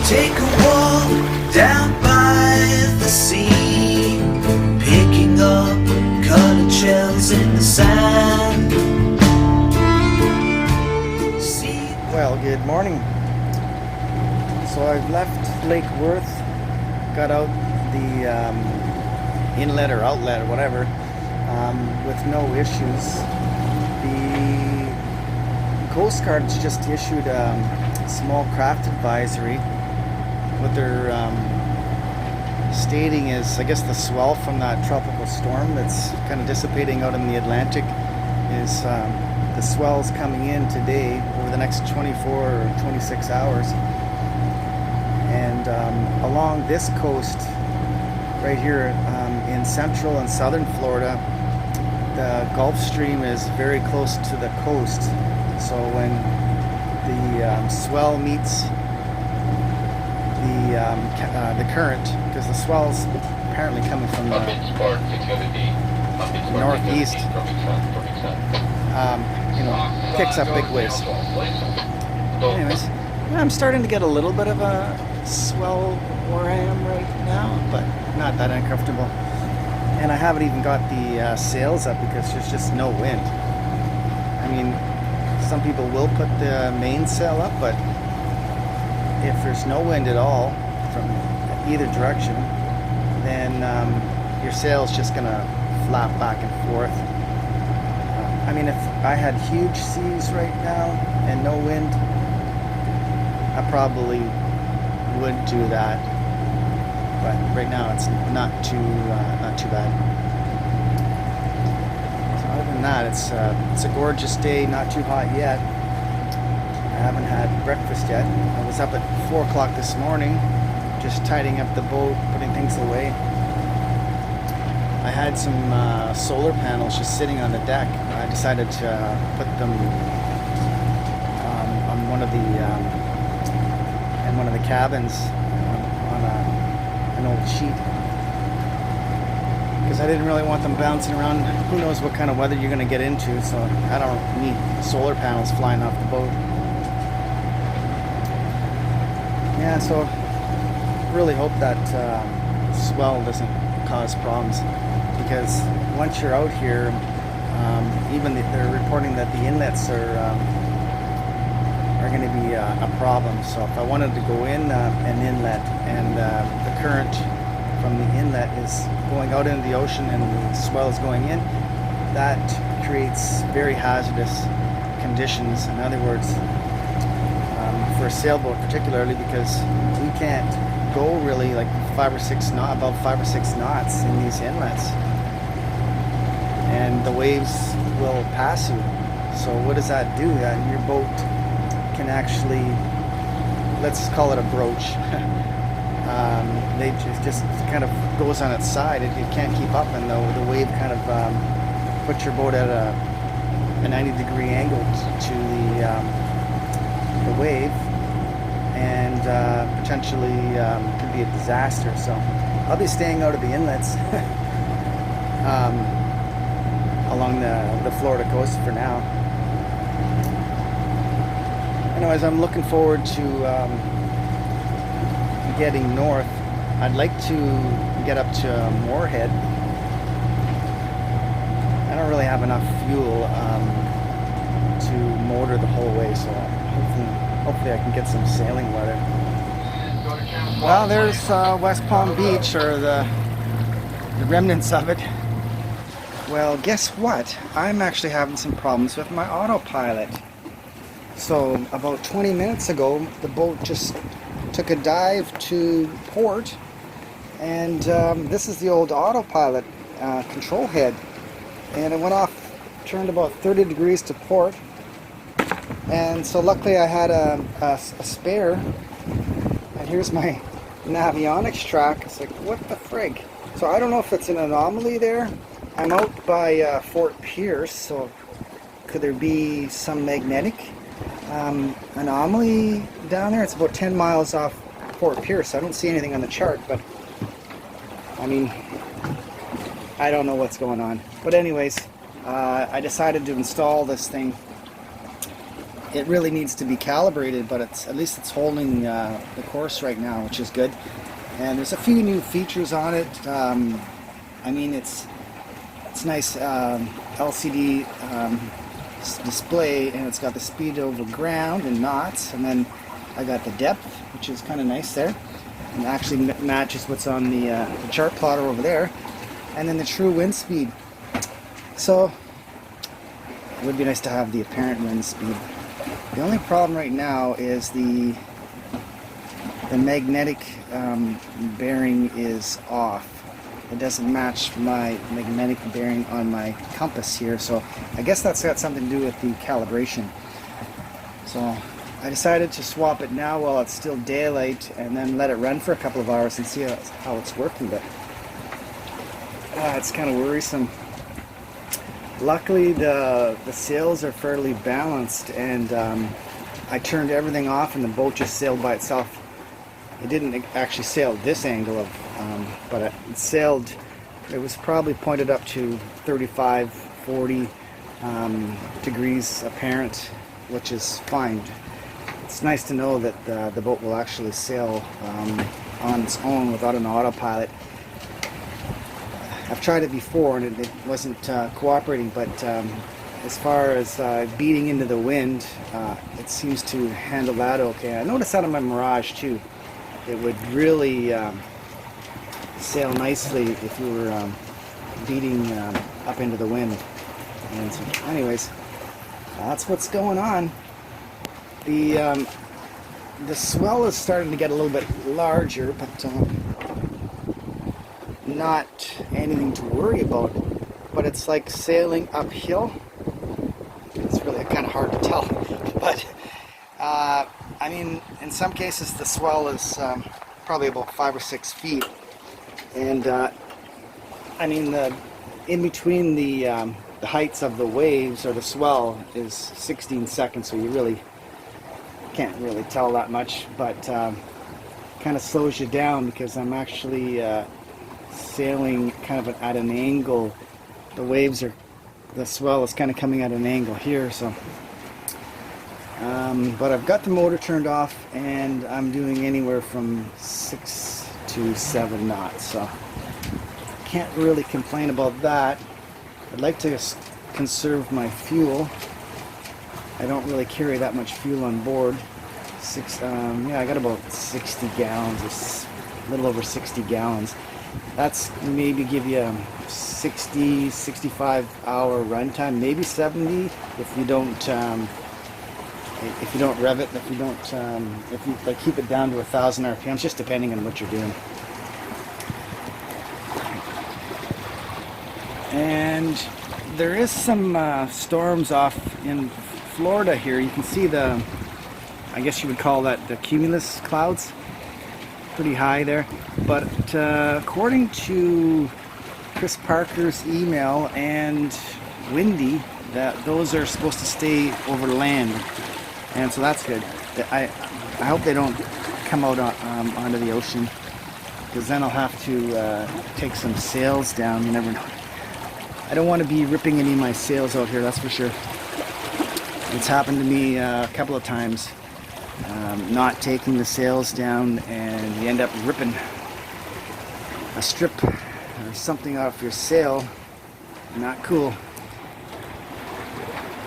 Take a walk down by the sea, picking up colored shells in the sand. Well, good morning. So I've left Lake Worth, got out the inlet or outlet or whatever with no issues. The Coast Guard's just issued a small craft advisory. What they're stating is, I guess, the swell from that tropical storm that's kind of dissipating out in the Atlantic is the swell's coming in today over the next 24 or 26 hours. And along this coast, right here in central and southern Florida, the Gulf Stream is very close to the coast. So when the swell meets the current, because the swell's apparently coming from the northeast, kicks up big waves. Anyways, I'm starting to get a little bit of a swell where I am right now, but not that uncomfortable. And I haven't even got the sails up because there's just no wind. I mean, some people will put the mainsail up, but if there's no wind at all from either direction, then your sail's just gonna flap back and forth. I mean, if I had huge seas right now and no wind, I probably would do that. But right now it's not too bad. So other than that, it's a gorgeous day, not too hot yet. I haven't had breakfast yet. I was up at 4 o'clock this morning, just tidying up the boat, putting things away. I had some solar panels just sitting on the deck. I decided to put them on one of the cabins on an old sheet, because I didn't really want them bouncing around. Who knows what kind of weather you're going to get into, so I don't need solar panels flying off the boat. Yeah, so really hope that swell doesn't cause problems, because once you're out here, even they're reporting that the inlets are going to be a problem. So if I wanted to go in an inlet and the current from the inlet is going out into the ocean and the swell is going in, that creates very hazardous conditions. In other words, for a sailboat particularly, because we can't go really like above 5 or 6 knots in these inlets, and the waves will pass you. So what does that do? Your boat can actually, let's call it a broach. They just kind of goes on its side. It can't keep up, and the wave kind of puts your boat at a 90-degree angle to the wave, and potentially could be a disaster. So I'll be staying out of the inlets along the Florida coast for now. Anyways, I'm looking forward to getting north. I'd like to get up to Morehead. I don't really have enough fuel to motor the whole way, so hopefully I can get some sailing weather. Well, there's West Palm Beach, or the remnants of it. Well, guess what? I'm actually having some problems with my autopilot. So about 20 minutes ago, the boat just took a dive to port, and this is the old autopilot control head, and it went off, turned about 30 degrees to port. And so luckily I had a spare, and here's my Navionics track. It's like, what the frig? So I don't know if it's an anomaly there. I'm out by Fort Pierce, so could there be some magnetic anomaly down there? It's about 10 miles off Fort Pierce. I don't see anything on the chart, but I mean, I don't know what's going on. But anyways, I decided to install this thing it really needs to be calibrated, but at least it's holding the course right now, which is good. And there's a few new features on it. I mean, it's nice LCD display, and it's got the speed over ground in knots, and then I got the depth, which is kind of nice there, and actually matches what's on the chart plotter over there, and then the true wind speed. So it would be nice to have the apparent wind speed. The only problem right now is the magnetic bearing is off. It doesn't match my magnetic bearing on my compass here, so I guess that's got something to do with the calibration. So I decided to swap it now while it's still daylight, and then let it run for a couple of hours and see how it's working. But it's kind of worrisome. Luckily the sails are fairly balanced, and I turned everything off and the boat just sailed by itself. It didn't actually sail this angle of, but it sailed, it was probably pointed up to 35, 40 degrees apparent, which is fine. It's nice to know that the boat will actually sail on its own without an autopilot. I've tried it before and it wasn't cooperating, but as far as beating into the wind, it seems to handle that okay. I noticed that on my Mirage too. It would really sail nicely if you were beating up into the wind. And so, anyways, that's what's going on. The swell is starting to get a little bit larger, but not anything to worry about. But it's like sailing uphill. It's really kind of hard to tell, but I mean, in some cases the swell is probably about 5 or 6 feet, and I mean, in between the heights of the waves or the swell is 16 seconds, so you really can't really tell that much, but kind of slows you down because I'm actually sailing kind of at an angle. The swell is kind of coming at an angle here, so but I've got the motor turned off and I'm doing anywhere from 6 to 7 knots, so can't really complain about that. I'd like to conserve my fuel. I don't really carry that much fuel on board. Yeah, I got about 60 gallons, a little over 60 gallons. That's maybe give you a 60, 65 hour runtime, maybe 70 if you don't rev it, if you like keep it down to 1,000 RPMs, just depending on what you're doing. And there is some storms off in Florida here. You can see I guess you would call that the cumulus clouds, pretty high there. But according to Chris Parker's email and Windy, that those are supposed to stay over land, and so that's good. I hope they don't come out onto the ocean, because then I'll have to take some sails down. You never know. I don't want to be ripping any of my sails out here, that's for sure. It's happened to me a couple of times, not taking the sails down, and you end up ripping a strip or something off your sail. Not cool.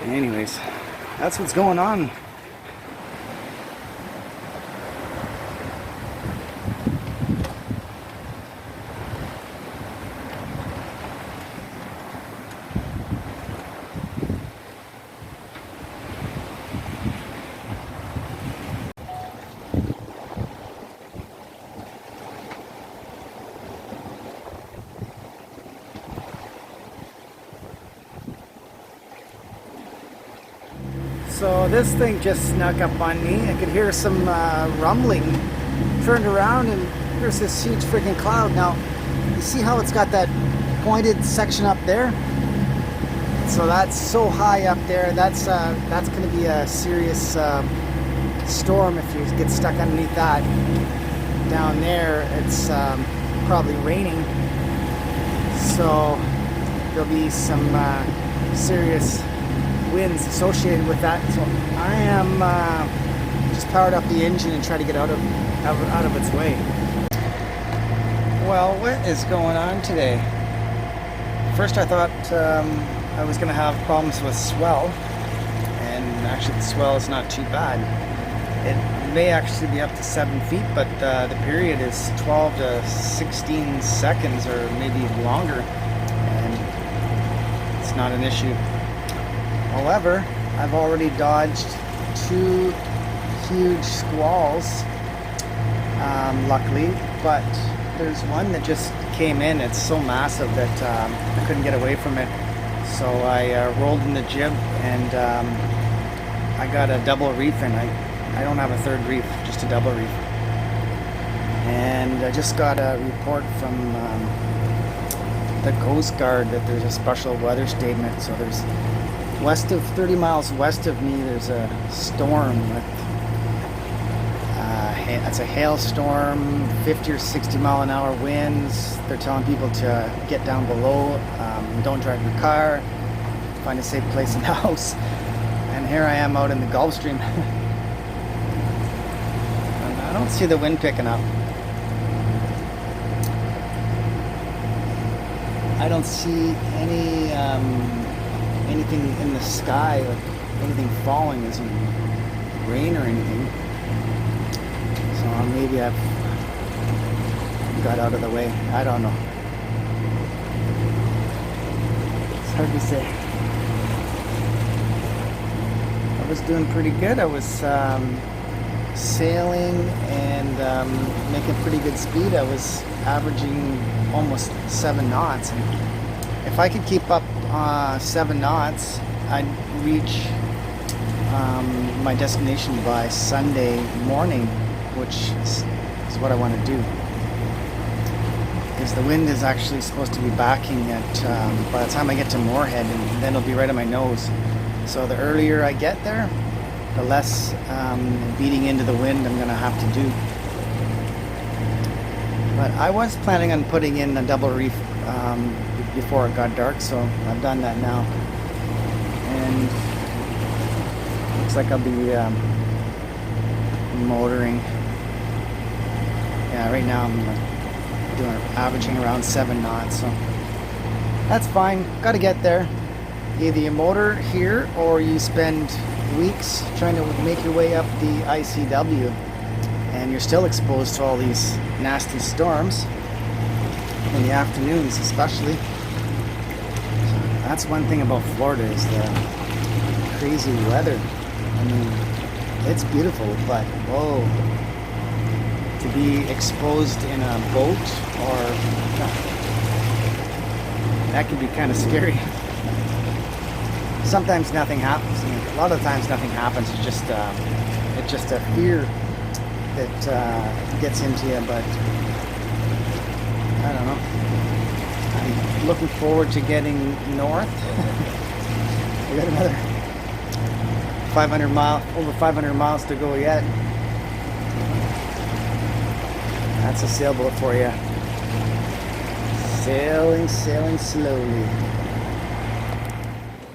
Anyways, that's what's going on. So this thing just snuck up on me. I could hear some rumbling. Turned around and here's this huge freaking cloud. Now, you see how it's got that pointed section up there? So that's so high up there. That's going to be a serious storm if you get stuck underneath that. Down there, it's probably raining. So there'll be some serious winds associated with that. So I am just powered up the engine and try to get out of its way. Well, what is going on today? First I thought I was going to have problems with swell, and actually the swell is not too bad. It may actually be up to 7 feet, but the period is 12 to 16 seconds or maybe longer, and it's not an issue. However, I've already dodged 2 huge squalls, luckily, but there's one that just came in. It's so massive that I couldn't get away from it. So I rolled in the jib, and I got a double reef in. I don't have a third reef, just a double reef. And I just got a report from the Coast Guard that there's a special weather statement. So there's 30 miles west of me, there's a storm with it's a hailstorm, 50 or 60 mile an hour winds. They're telling people to get down below, don't drive your car, find a safe place in the house. And here I am out in the Gulf Stream. And I don't see the wind picking up. I don't see anything in the sky, like anything falling, isn't rain or anything. So maybe I've got out of the way. I don't know. It's hard to say. I was doing pretty good. I was sailing and making pretty good speed. I was averaging almost 7 knots. And if I could keep up 7 knots, I'd reach my destination by Sunday morning, which is what I want to do. Because the wind is actually supposed to be backing at by the time I get to Morehead, and then it'll be right on my nose. So the earlier I get there, the less beating into the wind I'm going to have to do. But I was planning on putting in a double reef before it got dark, so I've done that now. And looks like I'll be motoring. Yeah, right now I'm averaging around 7 knots, so that's fine. Got to get there. Either you motor here or you spend weeks trying to make your way up the ICW, and you're still exposed to all these nasty storms in the afternoons especially. So that's one thing about Florida, is the crazy weather. I mean, it's beautiful, but whoa, to be exposed in a boat, or that can be kind of scary. Sometimes nothing happens. I mean, a lot of times nothing happens. It's just a fear that gets into you. But I don't know. I'm looking forward to getting north. We got another over 500 miles to go yet. That's a sailboat for you. Sailing slowly.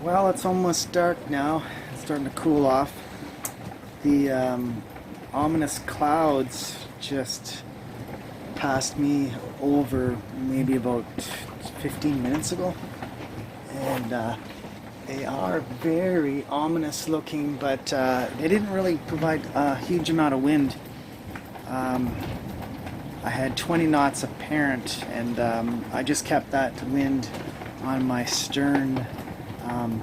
Well, it's almost dark now. It's starting to cool off. The ominous clouds just passed me over maybe about 15 minutes ago. And they are very ominous looking, but they didn't really provide a huge amount of wind. I had 20 knots apparent, and I just kept that wind on my stern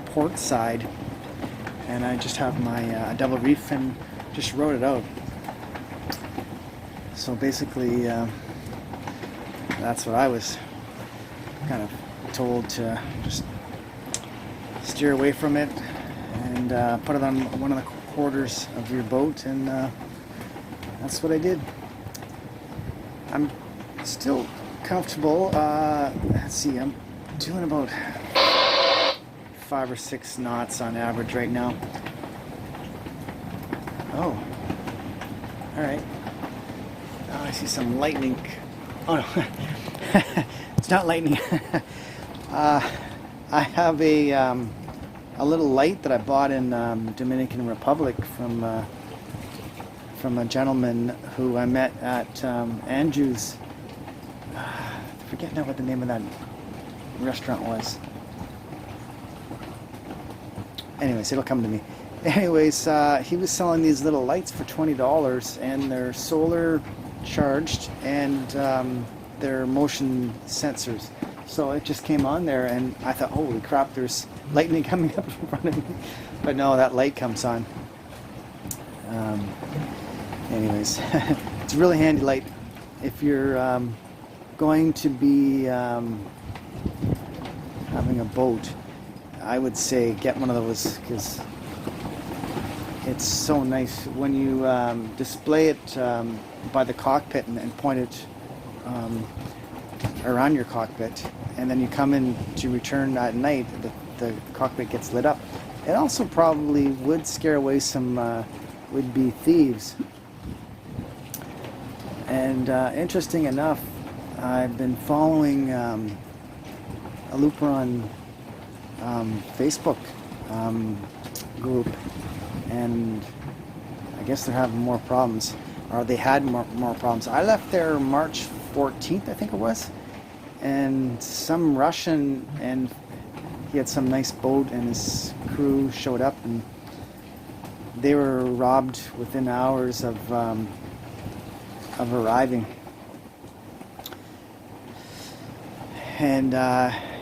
port side, and I just have my double reef and just rode it out. So basically that's what I was kind of told, to just steer away from it and put it on one of the quarters of your boat, and that's what I did. I'm still comfortable. Let's see, I'm doing about 5 or 6 knots on average right now. Oh, all right. I see some lightning. Oh no, it's not lightning. I have a a little light that I bought in Dominican Republic from a gentleman who I met at Andrew's. I forget now what the name of that restaurant was. Anyways, it'll come to me. Anyways, he was selling these little lights for $20, and they're solar charged, and they're motion sensors. So it just came on there, and I thought, holy crap, there's lightning coming up in front of me. But no, that light comes on. Anyways, it's a really handy light. If you're going to be having a boat, I would say get one of those, because it's so nice when you display it by the cockpit and point it around your cockpit, and then you come in to return at night, the cockpit gets lit up. It also probably would scare away some would-be thieves. And interesting enough, I've been following a Luperon Facebook group, and I guess they're having more problems, or they had more problems. I left there March 14th, I think it was, and some Russian, and he had some nice boat, and his crew showed up, and they were robbed within hours of arriving. And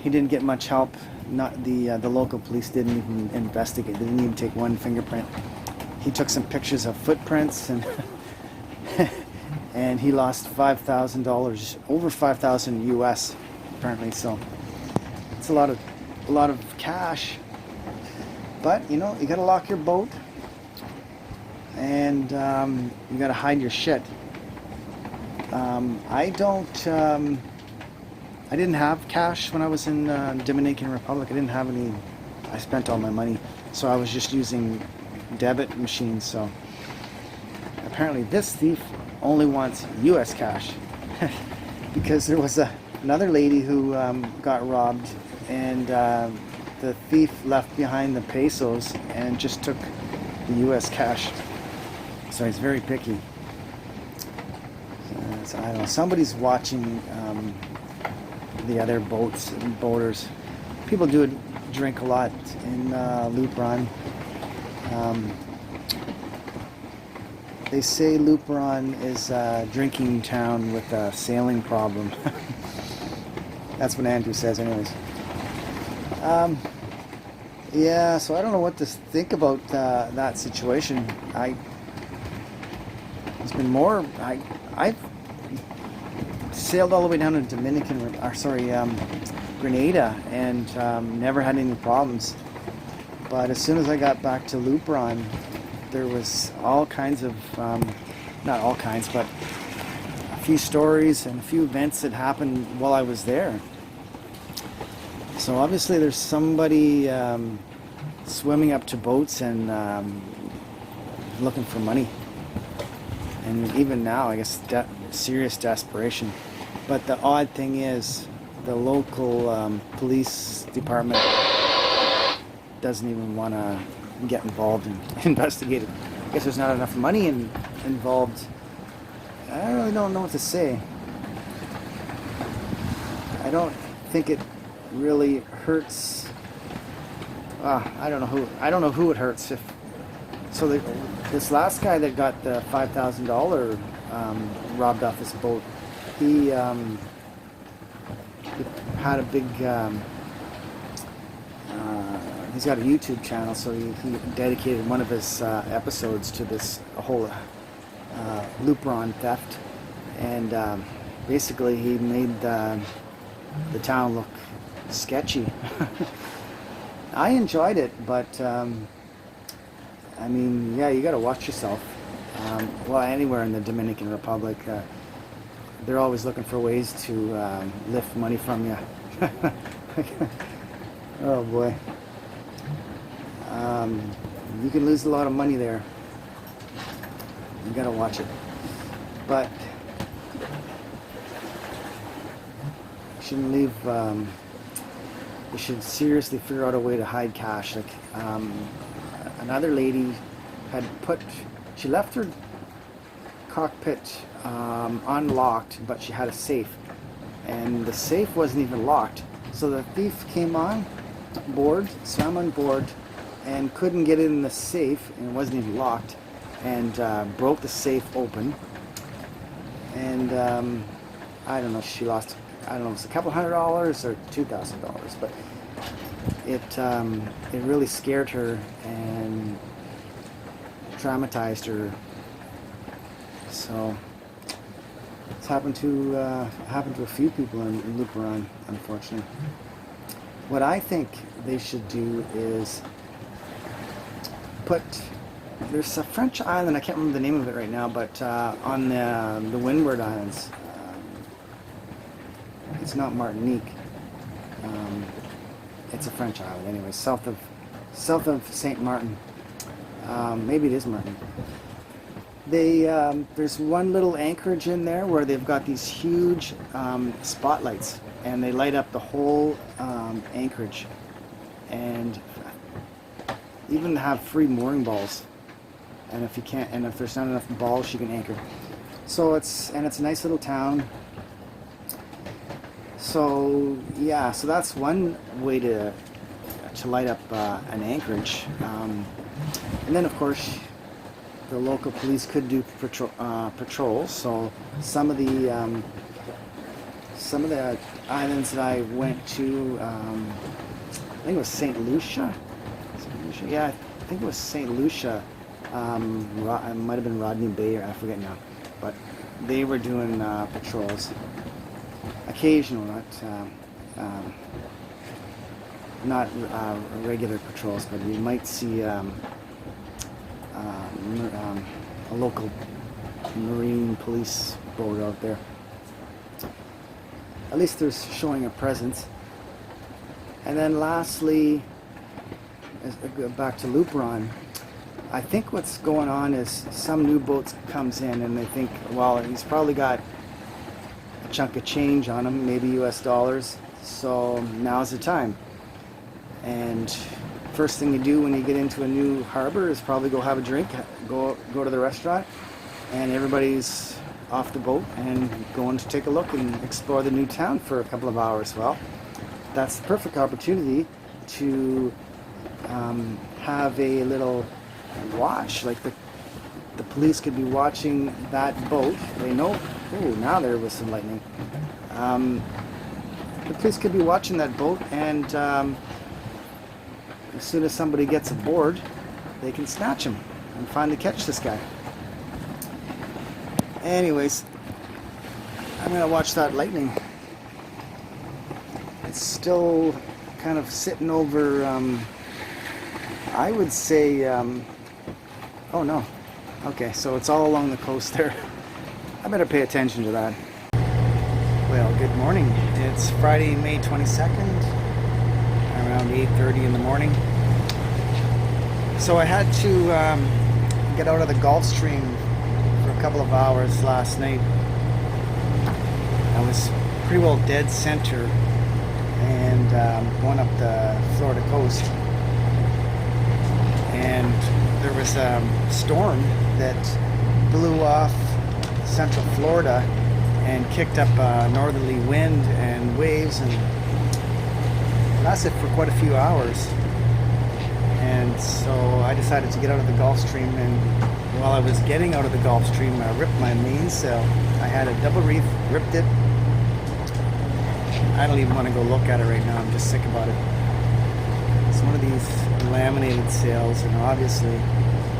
he didn't get much help. Not the local police didn't even investigate. They didn't even take one fingerprint. He took some pictures of footprints, and and he lost $5,000, over $5,000 US, apparently. So it's a lot of cash. But you know, you gotta lock your boat, and you gotta hide your shit. I didn't have cash when I was in Dominican Republic. I didn't have any. I spent all my money, so I was just using debit machines. So apparently this thief only wants US cash, because there was another lady who got robbed, and the thief left behind the pesos and just took the US cash. So he's very picky. So I don't know. Somebody's watching the other boats and boaters. People do drink a lot in Luperon. They say Luperon is a drinking town with a sailing problem. That's what Andrew says, anyways. Yeah, so I don't know what to think about that situation. It's been more. I've sailed all the way down to Grenada, and never had any problems. But as soon as I got back to Luperon, there was all kinds of, not all kinds, but a few stories and a few events that happened while I was there. So obviously there's somebody swimming up to boats and looking for money. And even now, I guess, serious desperation. But the odd thing is, the local police department doesn't even want to get involved and investigate it. I guess there's not enough money involved. I really don't know what to say. I don't think it really hurts. I don't know who it hurts. This last guy that got the $5,000 robbed off his boat, he had a big. He's got a YouTube channel, so he dedicated one of his episodes to this whole Luperon theft, and basically he made the town look sketchy. I enjoyed it, but I mean, yeah, you got to watch yourself. Well, anywhere in the Dominican Republic, they're always looking for ways to lift money from you. Oh boy. You can lose a lot of money there. You gotta watch it. But you shouldn't leave they should seriously figure out a way to hide cash. Like another lady had she left her cockpit unlocked, but she had a safe, and the safe wasn't even locked. So the thief came on board, swam on board, and couldn't get in the safe, and it wasn't even locked, and broke the safe open. And I don't know, she lost, I don't know, it was a couple $100 or $2,000, but it really scared her and traumatized her. So it's happened to a few people in Luperon, unfortunately. What I think they should do is there's a French island, I can't remember the name of it right now, but on the Windward Islands, it's not Martinique, it's a French island anyway, south of Saint Martin, maybe it is Martinique. There's one little anchorage in there where they've got these huge spotlights, and they light up the whole anchorage, and even have free mooring balls. And if there's not enough balls, you can anchor. So it's a nice little town. So yeah, so that's one way to light up an anchorage. And then of course, the local police could do patrols. So some of the islands that I went to, I think it was St. Lucia. Yeah, I think it was St. Lucia. It might have been Rodney Bay, or I forget now. But they were doing patrols. Occasional, not regular patrols, but we might see a local marine police boat out there. At least they're showing a presence. And then lastly, back to Luperon, I think what's going on is some new boat comes in and they think, well, he's probably got a chunk of change on him, maybe US dollars, so now's the time. And first thing you do when you get into a new harbor is probably go have a drink, go to the restaurant, and everybody's off the boat and going to take a look and explore the new town for a couple of hours. Well, that's the perfect opportunity to have a little watch. Like the police could be watching that boat. They know, oh, now there was some lightning. The police could be watching that boat, and as soon as somebody gets aboard, they can snatch him and finally catch this guy. Anyways, I'm gonna watch that lightning. It's still kind of sitting over, I would say, oh no, okay, so it's all along the coast there. I better pay attention to that. Well, good morning. It's Friday, May 22nd, around 8:30 in the morning. So I had to get out of the Gulf Stream for a couple of hours last night. I was pretty well dead center and going up the Florida coast. And there was a storm that blew off central Florida and kicked up a northerly wind and waves, and lasted for quite a few hours. And so I decided to get out of the Gulf Stream, and while I was getting out of the Gulf Stream, I ripped my mainsail. I had a double reef, ripped it. I don't even want to go look at it right now, I'm just sick about it. It's one of these laminated sails, and obviously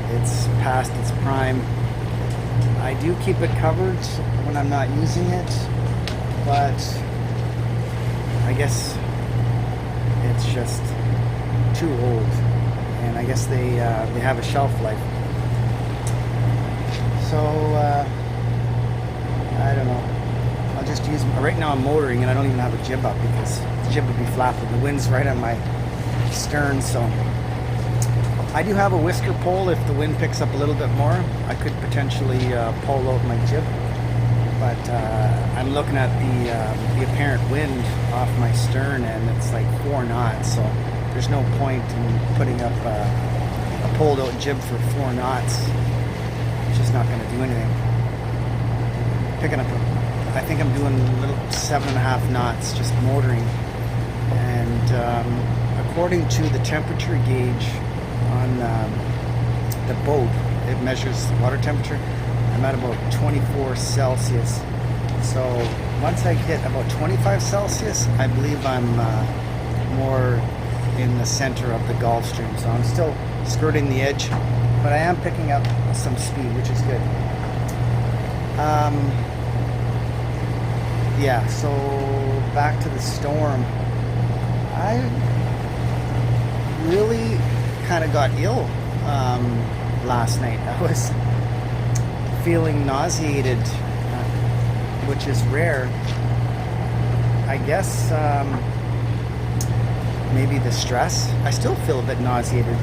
it's past its prime. I do keep it covered when I'm not using it, but I guess it's just too old, and I guess they have a shelf life. So I don't know. I'll just use, right now I'm motoring and I don't even have a jib up because the jib would be flapping. The wind's right on my stern, so I do have a whisker pole. If the wind picks up a little bit more, I could potentially pull out my jib. but I'm looking at the apparent wind off my stern, and it's like 4 knots, so there's no point in putting up a pulled out jib for 4 knots. It's just not going to do anything. Picking up I think I'm doing a little 7.5 knots just motoring, and according to the temperature gauge on the boat, it measures water temperature. I'm at about 24 Celsius. So once I hit about 25 Celsius, I believe I'm more in the center of the Gulf Stream. So I'm still skirting the edge, but I am picking up some speed, which is good. Yeah, so back to the storm. I really kind of got ill last night. I was feeling nauseated, which is rare. I guess maybe the stress. I still feel a bit nauseated.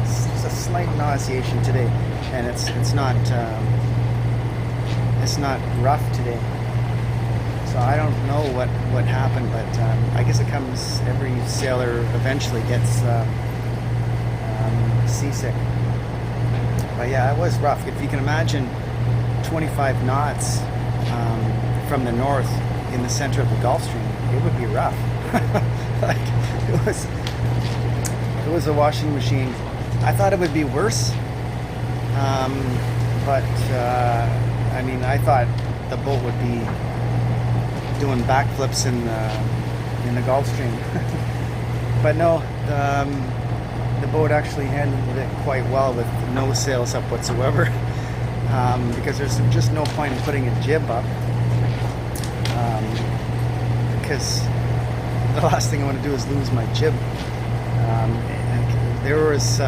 It's a slight nauseation today, and it's not rough today. So I don't know what happened, but I guess it comes, every sailor eventually gets seasick. But yeah, it was rough. If you can imagine 25 knots from the north in the center of the Gulf Stream, it would be rough. Like, it was a washing machine. I thought it would be worse, but I mean, I thought the boat would be doing backflips in the Gulf Stream. But no, the boat actually handled it quite well with no sails up whatsoever, because there's just no point in putting a jib up, because the last thing I want to do is lose my jib. And there was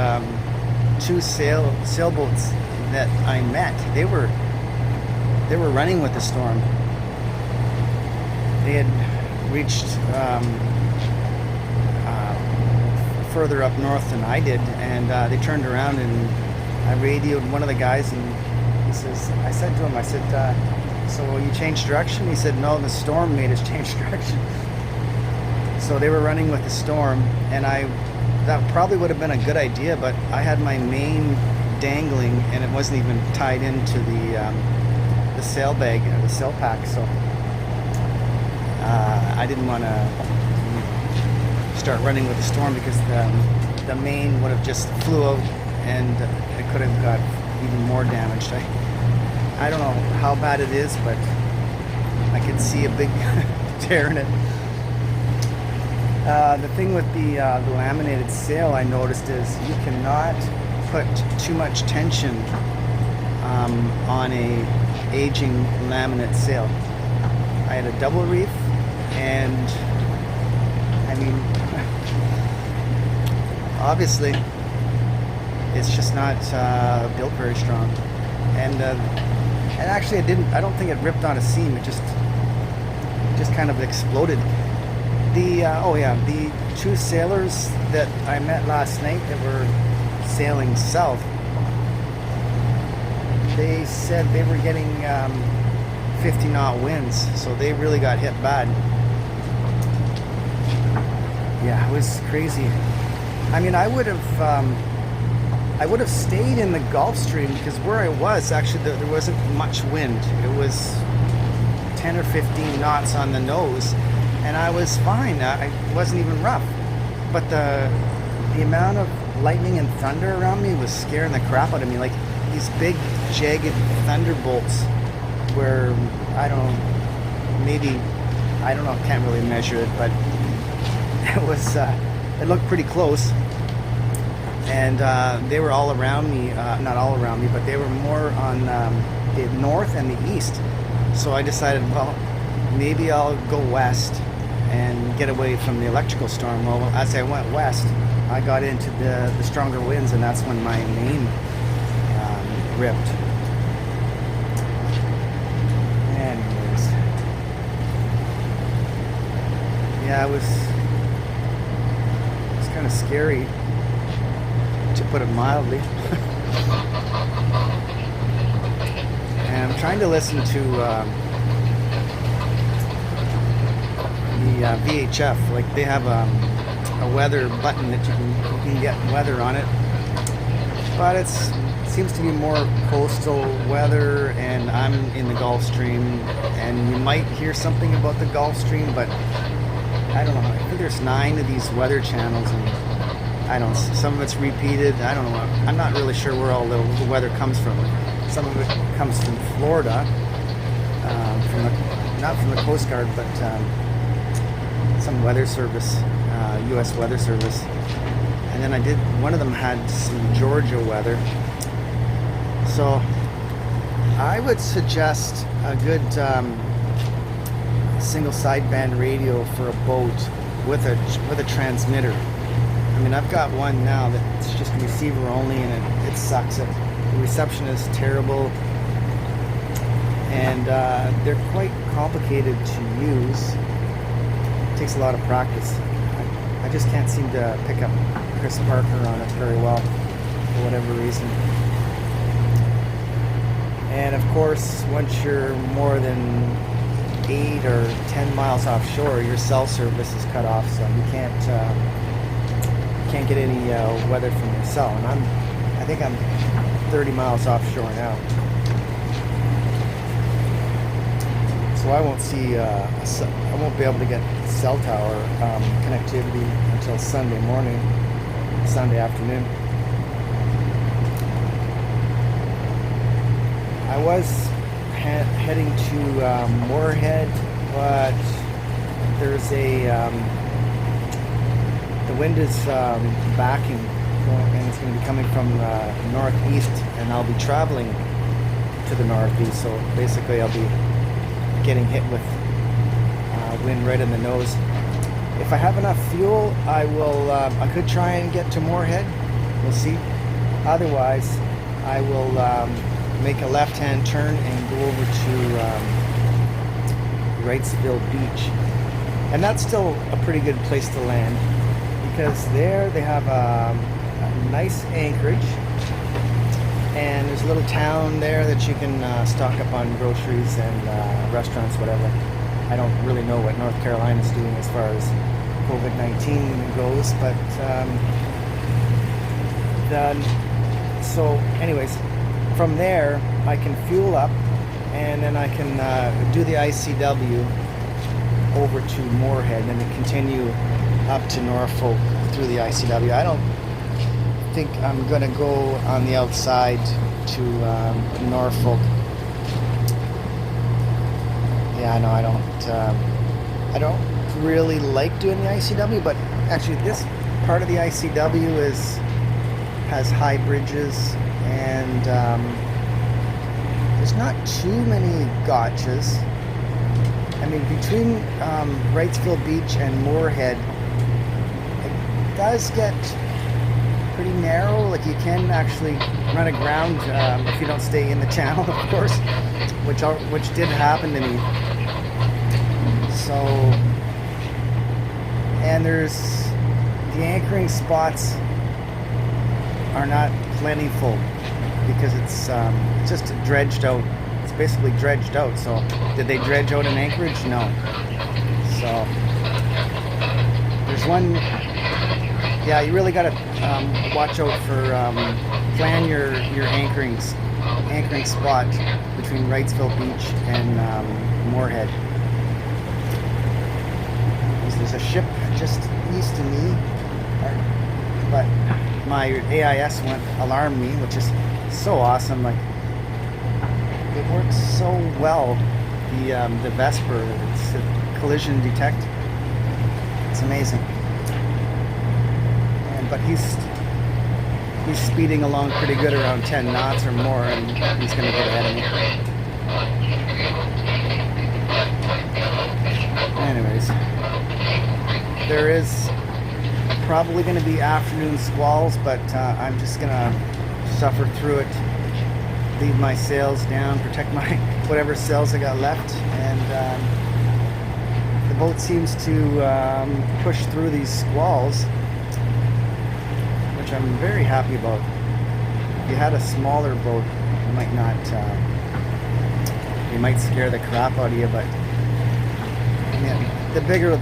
2 sailboats that I met. They were running with the storm. They had reached further up north than I did, and they turned around, and I radioed one of the guys, and he says, I said to him, I said, so you changed direction? He said, no, the storm made us change direction. So they were running with the storm, and that probably would have been a good idea, but I had my main dangling, and it wasn't even tied into the sail bag, the sail pack, so I didn't want to start running with the storm, because the main would have just flew out, and it could have got even more damaged. I don't know how bad it is, but I could see a big tear in it. The thing with the laminated sail, I noticed, is you cannot put too much tension on a aging laminate sail. I had a double reef, and I mean, obviously it's just not built very strong, and actually I don't think it ripped on a seam. It just kind of exploded. The 2 sailors that I met last night that were sailing south, they said they were getting 50 knot winds, so they really got hit bad. Yeah, it was crazy. I mean, I would have stayed in the Gulf Stream, because where I was, actually there wasn't much wind. It was 10 or 15 knots on the nose, and I was fine. It wasn't even rough. But the amount of lightning and thunder around me was scaring the crap out of me. Like these big jagged thunderbolts where, I don't know, can't really measure it, but it was it looked pretty close, and they were all around me, not all around me, but they were more on the north and the east. So I decided, well, maybe I'll go west and get away from the electrical storm. Well, as I went west, I got into the stronger winds, and that's when my main ripped. Anyways, yeah, it was kind of scary, to put it mildly. And I'm trying to listen to the VHF. Like they have a weather button that you can get weather on it, but it seems to be more coastal weather, and I'm in the Gulf Stream, and you might hear something about the Gulf Stream, but I don't know. I think there's 9 of these weather channels, and I don't. Some of it's repeated. I don't know. I'm not really sure where all the weather comes from. Some of it comes from Florida, not from the Coast Guard, but some weather service, U.S. Weather Service. And then one of them had some Georgia weather. So I would suggest a good single sideband radio for a boat with a transmitter. I mean, I've got one now that's just receiver only, and it sucks. The reception is terrible, and they're quite complicated to use. It takes a lot of practice. I just can't seem to pick up Chris Parker on it very well for whatever reason. And of course, once you're more than 8 or 10 miles offshore, your cell service is cut off, so you can't get any weather from your cell. And I think I'm 30 miles offshore now, so I won't see I won't be able to get cell tower connectivity until Sunday morning, Sunday afternoon. I was heading to Morehead, but there's the wind is backing, and it's going to be coming from northeast, and I'll be traveling to the northeast, so basically I'll be getting hit with wind right in the nose. If I have enough fuel, I could try and get to Morehead. We'll see. Otherwise, I will make a left-hand turn and go over to Wrightsville Beach, and that's still a pretty good place to land, because there they have a nice anchorage, and there's a little town there that you can stock up on groceries and restaurants, whatever. I don't really know what North Carolina is doing as far as COVID-19 goes, but so anyways, from there I can fuel up, and then I can do the ICW over to Morehead, and then continue up to Norfolk through the ICW. I don't think I'm going to go on the outside to Norfolk. Yeah, no, I don't really like doing the ICW, but actually this part of the ICW has high bridges, and there's not too many gotchas. I mean, between Wrightsville Beach and Morehead, it does get pretty narrow. Like, you can actually run aground if you don't stay in the channel, of course, which did happen to me. So, and there's the anchoring spots are not plentiful because it's just dredged out. It's basically dredged out. So, did they dredge out an anchorage? No. So, there's one. Yeah, you really got to watch out for plan your anchoring spot between Wrightsville Beach and Morehead. There's a ship just east of me, but my AIS alarmed me, which is so awesome. Like, it works so well. The Vesper, it's a collision detect. It's amazing. But he's speeding along pretty good, around 10 knots or more, and he's going to get ahead of me. Anyways, there is probably going to be afternoon squalls, but I'm just going to suffer through it, leave my sails down, protect my whatever sails I got left, and the boat seems to push through these squalls, which I'm very happy about. If you had a smaller boat, you might not, you might scare the crap out of you, but yeah, the bigger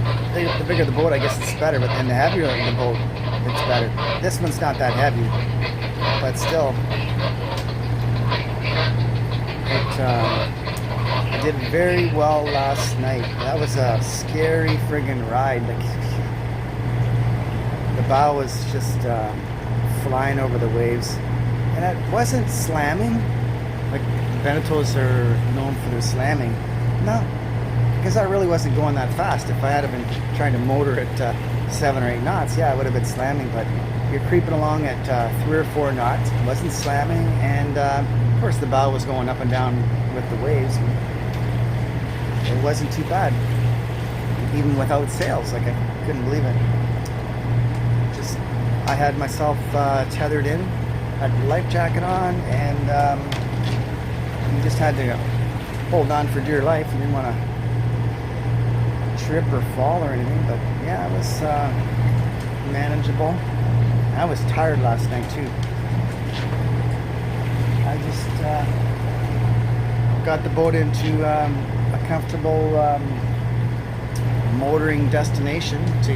the boat, I guess it's better. But then the heavier the boat, it's better. This one's not that heavy, but still, I did very well last night. That was a scary friggin' ride. Like, the bow was just flying over the waves, and it wasn't slamming. Like, Venetos are known for their slamming. No, because I really wasn't going that fast. If I had been trying to motor at 7 or 8 knots, yeah, I would have been slamming. But you're creeping along at 3 or 4 knots. It wasn't slamming, and of course the bow was going up and down with the waves. It wasn't too bad, even without sails. Like, I couldn't believe it. Just, I had myself tethered in, had the life jacket on, and you just had to hold on for dear life. You didn't want to trip or fall or anything, but yeah, it was manageable. I was tired last night too. I just got the boat into a comfortable motoring destination to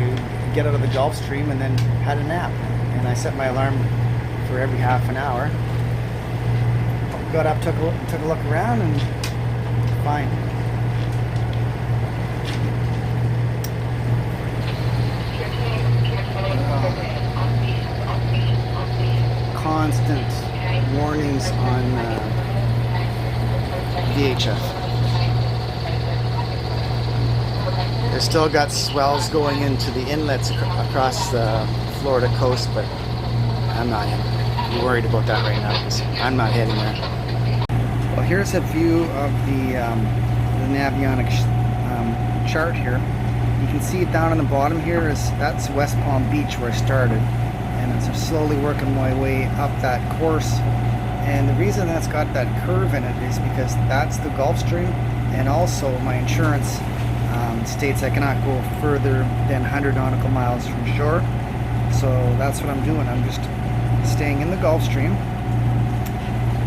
get out of the Gulf Stream, and then had a nap. And I set my alarm for every half an hour. Got up, took a look around, and fine. Constant warnings on VHF. They've still got swells going into the inlets across the Florida coast, but I'm not worried about that right now because I'm not heading there. Well, here's a view of the Navionics chart here. You can see it down on the bottom here. That's West Palm Beach where I started, and it's slowly working my way up that course. And the reason that's got that curve in it is because that's the Gulf Stream, and also my insurance states I cannot go further than 100 nautical miles from shore. So that's what I'm doing. I'm just staying in the Gulf Stream,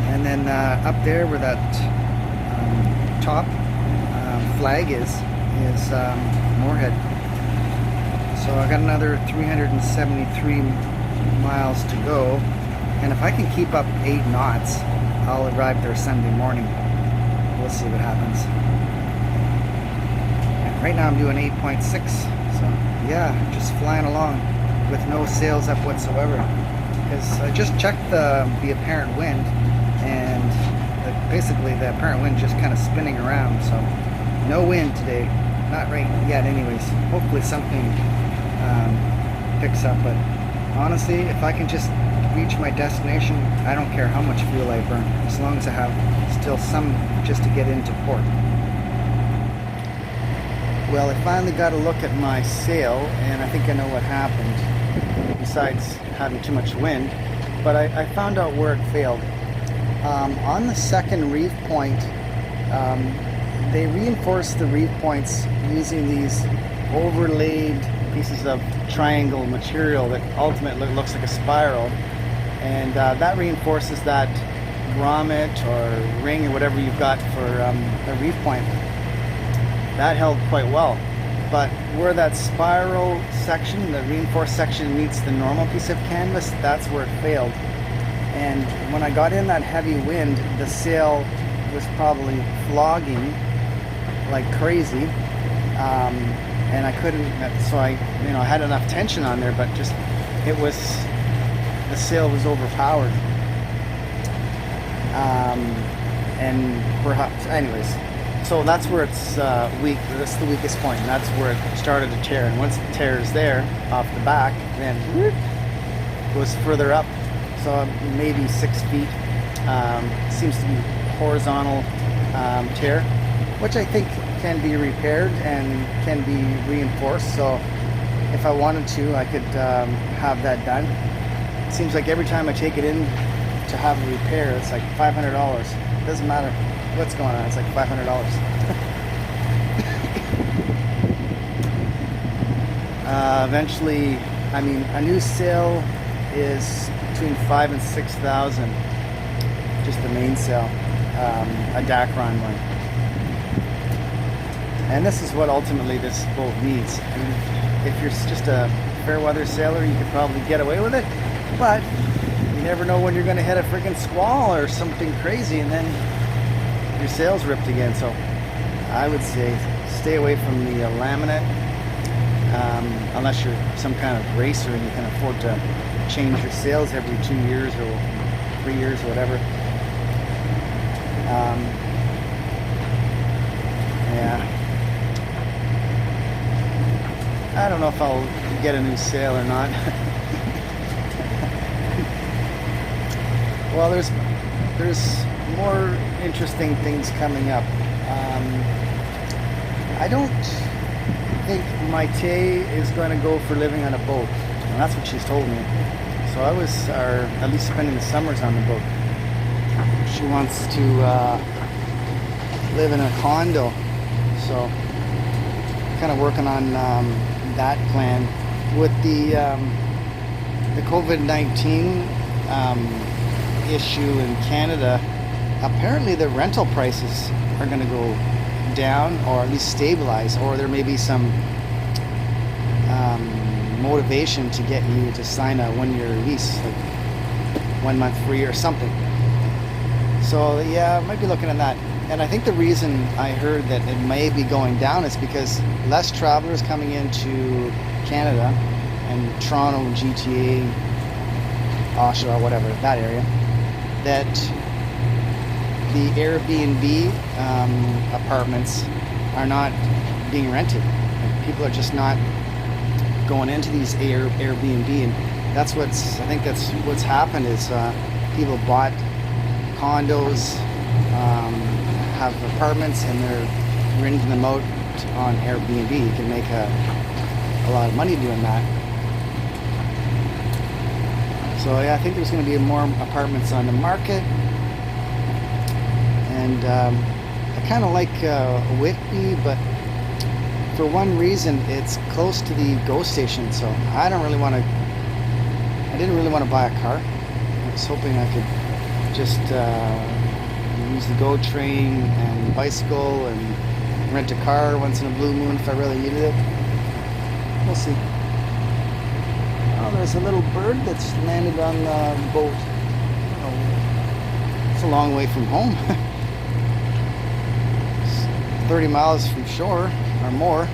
and then up there where that top flag is Morehead. So I got another 373 miles to go, and if I can keep up 8 knots, I'll arrive there Sunday morning. We'll see what happens. And right now I'm doing 8.6, so yeah, just flying along with no sails up whatsoever. Because I just checked the apparent wind, and basically the apparent wind just kind of spinning around, so no wind today, not right yet anyways. Hopefully something picks up, but honestly, if I can just reach my destination, I don't care how much fuel I burn, as long as I have still some just to get into port. Well, I finally got a look at my sail, and I think I know what happened, besides having too much wind, but I found out where it failed. On the second reef point, they reinforced the reef points using these overlaid pieces of triangle material that ultimately looks like a spiral, and that reinforces that grommet or ring or whatever you've got for the reef point. That held quite well, but where that spiral section, the reinforced section, meets the normal piece of canvas, that's where it failed. And when I got in that heavy wind, the sail was probably flogging like crazy, and I couldn't. So I had enough tension on there, but just the sail was overpowered, and perhaps, anyways. So that's where it's weak. That's the weakest point, and that's where it started to tear. And once it tears there off the back, then it goes further up. So maybe 6 feet. Seems to be horizontal tear, which I think can be repaired and can be reinforced. So if I wanted to, I could have that done. It seems like every time I take it in to have a repair, it's like $500. It doesn't matter what's going on, it's like $500. Eventually, I mean, a new sail is between $5,000 and $6,000, just the mainsail, a Dacron one. And this is what ultimately this boat needs. I mean, if you're just a fair weather sailor, you could probably get away with it, but you never know when you're going to hit a freaking squall or something crazy and then your sail's ripped again. So I would say stay away from the laminate, unless you're some kind of racer and you can afford to change your sails every 2 years or 3 years or whatever. Yeah, I don't know if I'll get a new sail or not. Well, there's more interesting things coming up. I don't think Maite is going to go for living on a boat, and that's what she's told me. So I was, or at least spending the summers on the boat. She wants to live in a condo, so kind of working on that plan. With the COVID-19 issue in Canada, apparently the rental prices are going to go down, or at least stabilize, or there may be some motivation to get you to sign a 1-year lease, like 1 month free or something. So yeah, I might be looking at that. And I think the reason I heard that it may be going down is because less travelers coming into Canada and Toronto, GTA, Oshawa, whatever, that area, that the Airbnb apartments are not being rented. Like, people are just not going into these Airbnb, and I think that's what's happened is people bought condos, have apartments, and they're renting them out on Airbnb. You can make a lot of money doing that. So yeah, I think there's going to be more apartments on the market. And I kind of like Whitby, but for one reason, it's close to the GO station, so I didn't really want to buy a car. I was hoping I could just use the GO train and bicycle and rent a car once in a blue moon if I really needed it. We'll see. Oh, there's a little bird that's landed on the boat. Oh, it's a long way from home. 30 miles from shore or more.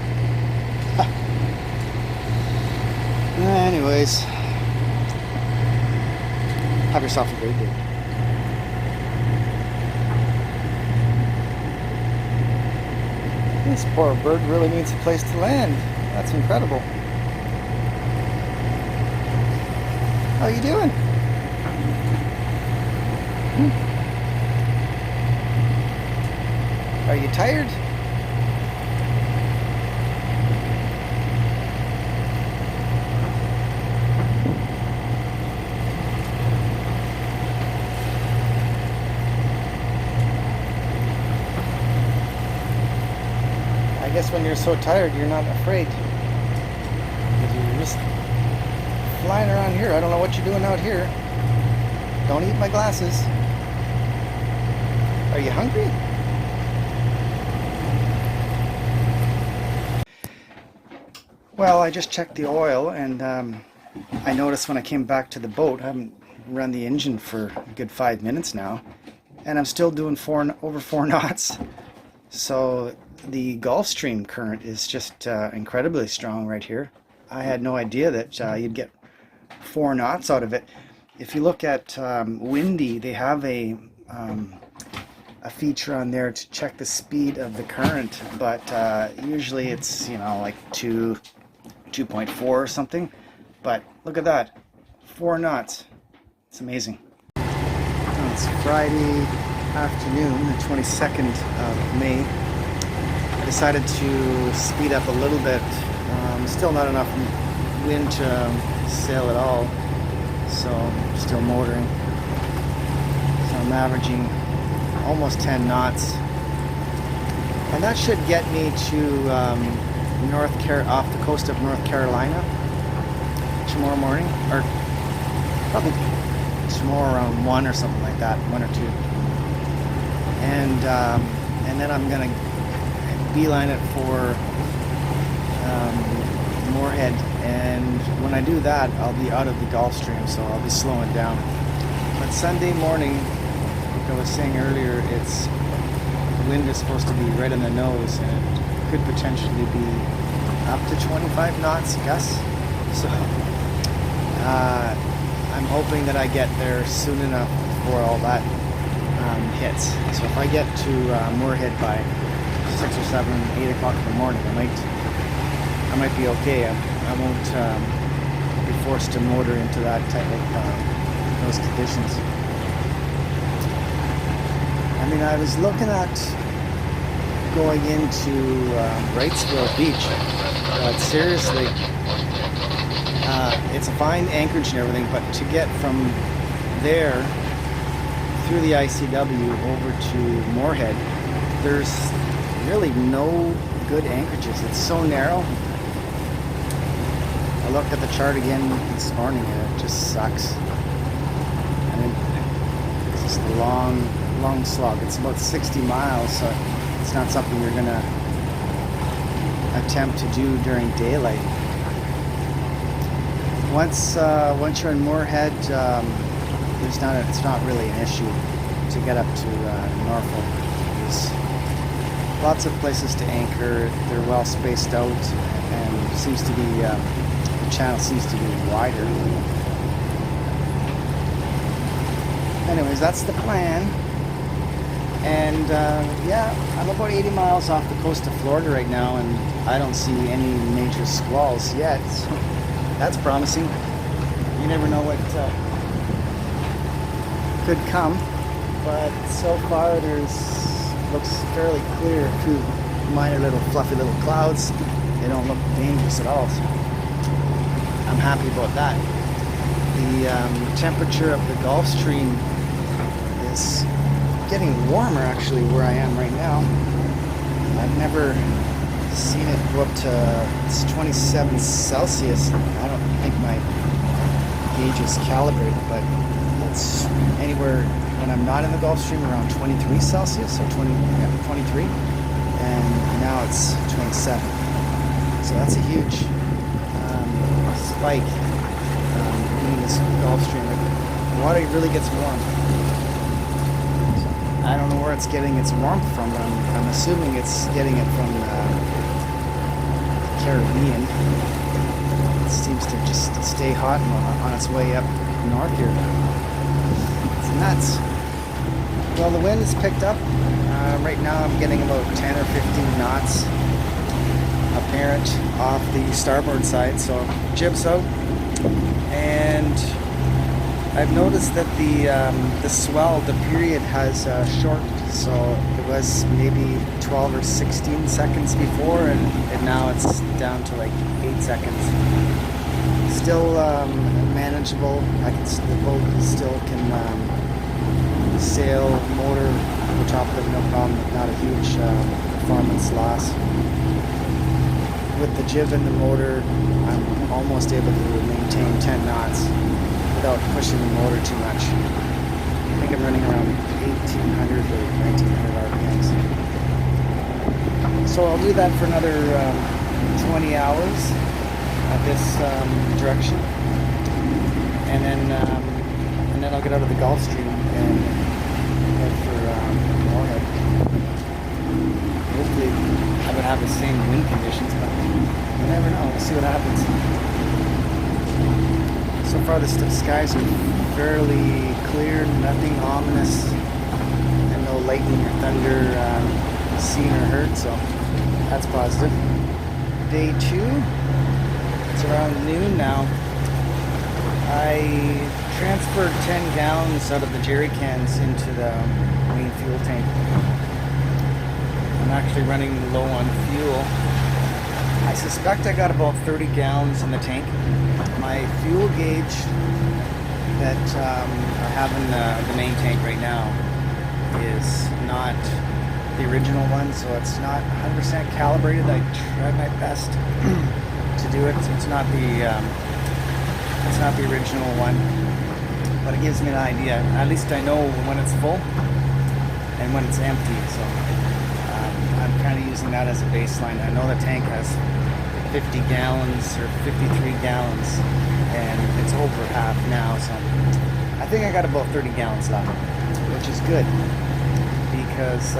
Anyways, have yourself a great day. This poor bird really needs a place to land. That's incredible. How you doing? Are you tired? I guess when you're so tired, you're not afraid. Because you're just flying around here. I don't know what you're doing out here. Don't eat my glasses. Are you hungry? Well, I just checked the oil, and I noticed when I came back to the boat, I haven't run the engine for a good 5 minutes now, and I'm still doing over 4 knots. So the Gulf Stream current is just incredibly strong right here. I had no idea that you'd get 4 knots out of it. If you look at Windy, they have a feature on there to check the speed of the current, but usually it's, you know, like 2.4 or something. But look at that, 4 knots. It's amazing. It's Friday afternoon, the 22nd of May. I decided to speed up a little bit. Still not enough wind to sail at all, so I'm still motoring. So I'm averaging almost 10 knots, and that should get me to off the coast of North Carolina tomorrow morning, or probably tomorrow around 1 or something like that, 1 or 2. And then I'm gonna beeline it for Morehead, and when I do that, I'll be out of the Gulf Stream, so I'll be slowing down. But Sunday morning, like I was saying earlier, the wind is supposed to be right on the nose, and it could potentially be up to 25 knots gusts. So I'm hoping that I get there soon enough before all that hits. So if I get to Morehead by 6 or 7, 8 o'clock in the morning, I might be okay. I won't be forced to motor into that type of those conditions. I mean, I was looking at going into Wrightsville Beach, but seriously, it's a fine anchorage and everything, but to get from there through the ICW over to Morehead, there's really no good anchorages. It's so narrow. I looked at the chart again this morning and it just sucks. I mean, it's just a long slog. It's about 60 miles, so it's not something you're gonna attempt to do during daylight. Once you're in Morehead, it's not really an issue to get up to Norfolk. There's lots of places to anchor. They're well spaced out, and seems to be the channel seems to be wider. Anyways, that's the plan. And yeah, I'm about 80 miles off the coast of Florida right now, and I don't see any major squalls yet. So that's promising. You never know what could come, but so far looks fairly clear. A few minor little fluffy little clouds. They don't look dangerous at all. So I'm happy about that. The temperature of the Gulf Stream is getting warmer actually where I am right now. I've never seen it go up to it's 27 Celsius. I don't think my gauge is calibrated, but it's anywhere when I'm not in the Gulf Stream around 23 Celsius or 23, and now it's 27. So that's a huge spike in this Gulf Stream. The water really gets warm. I don't know where it's getting its warmth from, but I'm assuming it's getting it from the Caribbean. It seems to just stay hot on its way up north here. It's nuts. Well, the wind has picked up. Right now I'm getting about 10 or 15 knots apparent off the starboard side, so jib's out. And I've noticed that the swell, the period has shortened, so it was maybe 12 or 16 seconds before, and now it's down to like 8 seconds. Still manageable. The boat still can sail, motor over top of it, no problem. Not a huge performance loss. With the jib and the motor, I'm almost able to maintain 10 knots without pushing the motor too much. I think I'm running around 1800 or 1900 RPMs. So I'll do that for another 20 hours at this direction, and then I'll get out of the Gulf Stream and head for Morehead. Hopefully I would have the same wind conditions, but you never know. We'll see what happens. So far the skies are fairly clear, nothing ominous, and no lightning or thunder seen or heard, so that's positive. Day 2, it's around noon now. I transferred 10 gallons out of the jerry cans into the main fuel tank. I'm actually running low on fuel. I suspect I got about 30 gallons in the tank. My fuel gauge that I have in the main tank right now is not the original one, so it's not 100% calibrated. I tried my best to do it. It's not the original one, but it gives me an idea. At least I know when it's full and when it's empty. So I'm kind of using using that as a baseline. I know the tank has 50 gallons or 53 gallons, and it's over half now, so I think I got about 30 gallons left, which is good because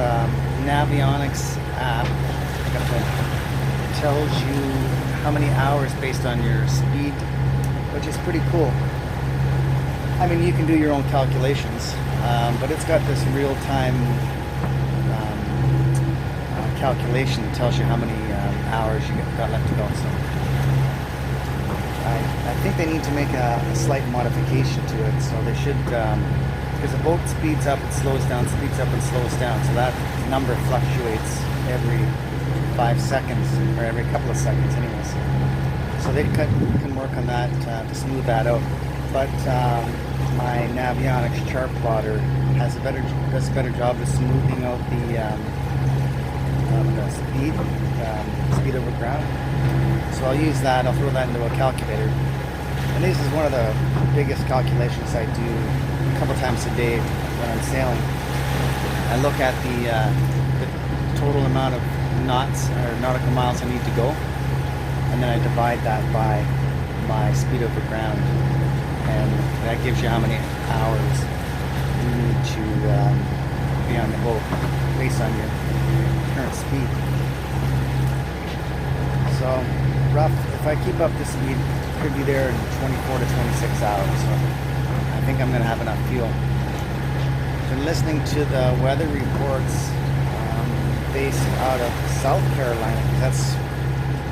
Navionics app tells you how many hours based on your speed, which is pretty cool. I mean, you can do your own calculations, but it's got this real-time calculation that tells you how many hours you got left to go. So I think they need to make a slight modification to it. So they should, because the boat speeds up, it slows down, speeds up and slows down. So that number fluctuates every 5 seconds, or every couple of seconds anyways. So they can work on that to smooth that out. But my Navionics chart plotter does a better job of smoothing out the speed over ground. So I'll use that, I'll throw that into a calculator. And this is one of the biggest calculations I do a couple times a day when I'm sailing. I look at the total amount of knots or nautical miles I need to go, and then I divide that by my speed over ground, and that gives you how many hours you need to be on the boat based on your current speed. So rough, if I keep up this speed, could be there in 24 to 26 hours. So I think I'm going to have enough fuel. Been listening to the weather reports based out of South Carolina, because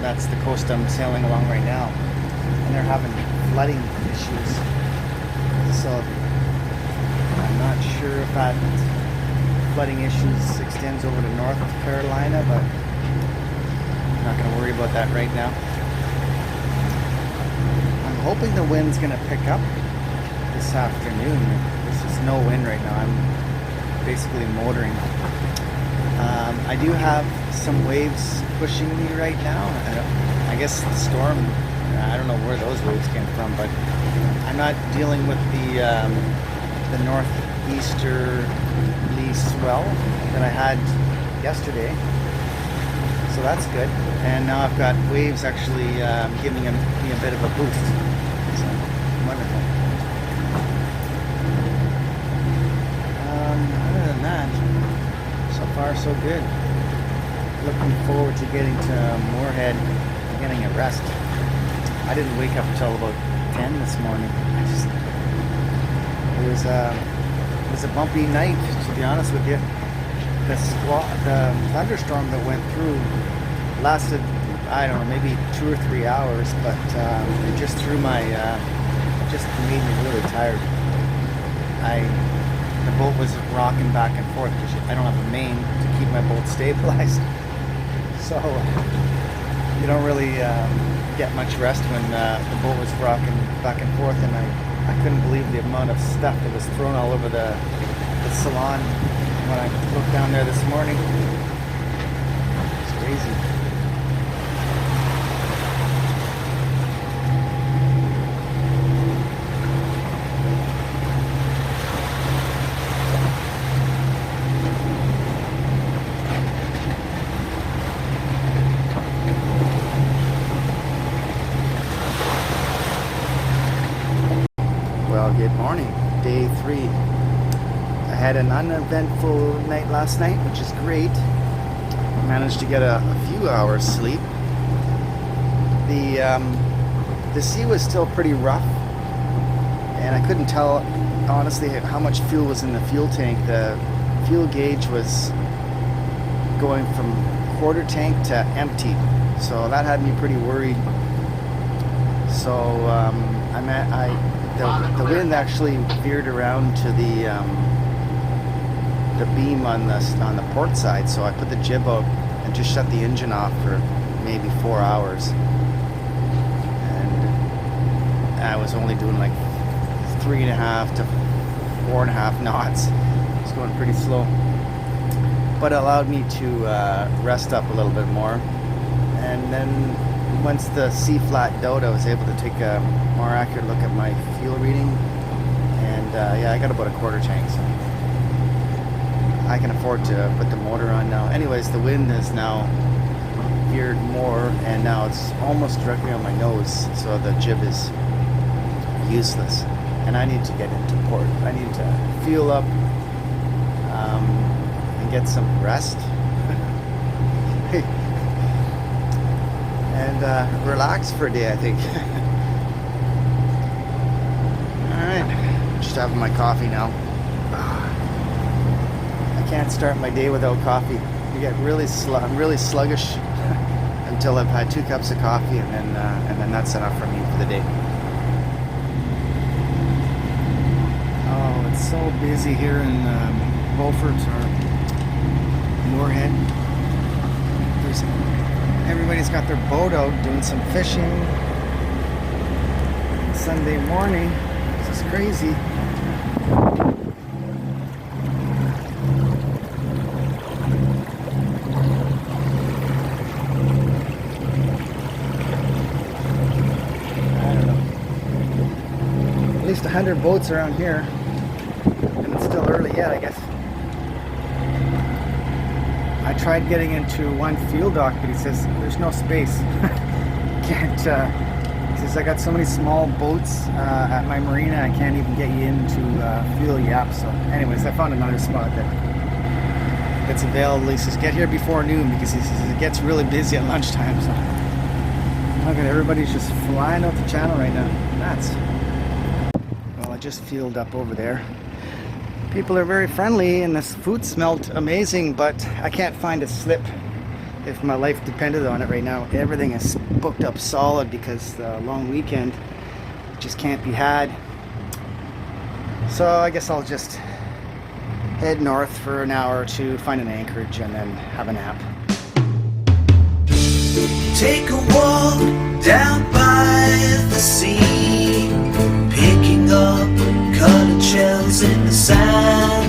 that's the coast I'm sailing along right now, and they're having flooding issues. So I'm not sure if that flooding issues extends over to North Carolina, but I'm not going to worry about that right now. I'm hoping the wind's going to pick up this afternoon. There's just no wind right now. I'm basically motoring. I do have some waves pushing me right now. I guess the storm, I don't know where those waves came from, but I'm not dealing with the northeasterly swell that I had yesterday. So that's good. And now I've got waves actually giving me a bit of a boost. So wonderful. Other than that, so far so good. Looking forward to getting to Morehead and getting a rest. I didn't wake up until about 10 this morning. It was a bumpy night, to be honest with you. The thunderstorm that went through lasted, I don't know, maybe 2 or 3 hours, but it just just made me really tired. The boat was rocking back and forth because I don't have a main to keep my boat stabilized. So you don't really get much rest when the boat was rocking back and forth, and I couldn't believe the amount of stuff that was thrown all over the salon when I looked down there this morning. It's crazy. Well, good morning. Day 3. I had an uneventful night last night, which is great. Managed to get a few hours sleep. The sea was still pretty rough, and I couldn't tell honestly how much fuel was in the fuel tank. The fuel gauge was going from quarter tank to empty, so that had me pretty worried. So the wind actually veered around to the beam on the port side, so I put the jib out and just shut the engine off for maybe 4 hours, and I was only doing like 3.5 to 4.5 knots. It's going pretty slow, but it allowed me to rest up a little bit more. And then once the sea flattened out, I was able to take a more accurate look at my fuel reading, and yeah, I got about a quarter tank. So I can afford to put the motor on now. Anyways, the wind is now veered more, and now it's almost directly on my nose, so the jib is useless. And I need to get into port. I need to fuel up and get some rest and relax for a day, I think. Alright, just having my coffee now. I can't start my day without coffee. You get really I'm really sluggish until I've had 2 cups of coffee, and then that's enough for me for the day. Oh, it's so busy here in Beaufort or Morehead. Everybody's got their boat out doing some fishing. Sunday morning. This is crazy. I don't know. At least 100 boats around here. And it's still early yet, I guess. I tried getting into one fuel dock, but he says there's no space. Can't. He says I got so many small boats at my marina, I can't even get you into fuel yap. So, anyways, I found another spot that's available. He says get here before noon because he says it gets really busy at lunchtime. So, look at everybody's just flying out the channel right now. Nuts. Well, I just fueled up over there. People are very friendly and this food smelled amazing, but I can't find a slip if my life depended on it right now. Everything is booked up solid because the long weekend just can't be had. So I guess I'll just head north for an hour or two, find an anchorage, and then have a nap. Take a walk down by the sea, picking up colored shells in the sand.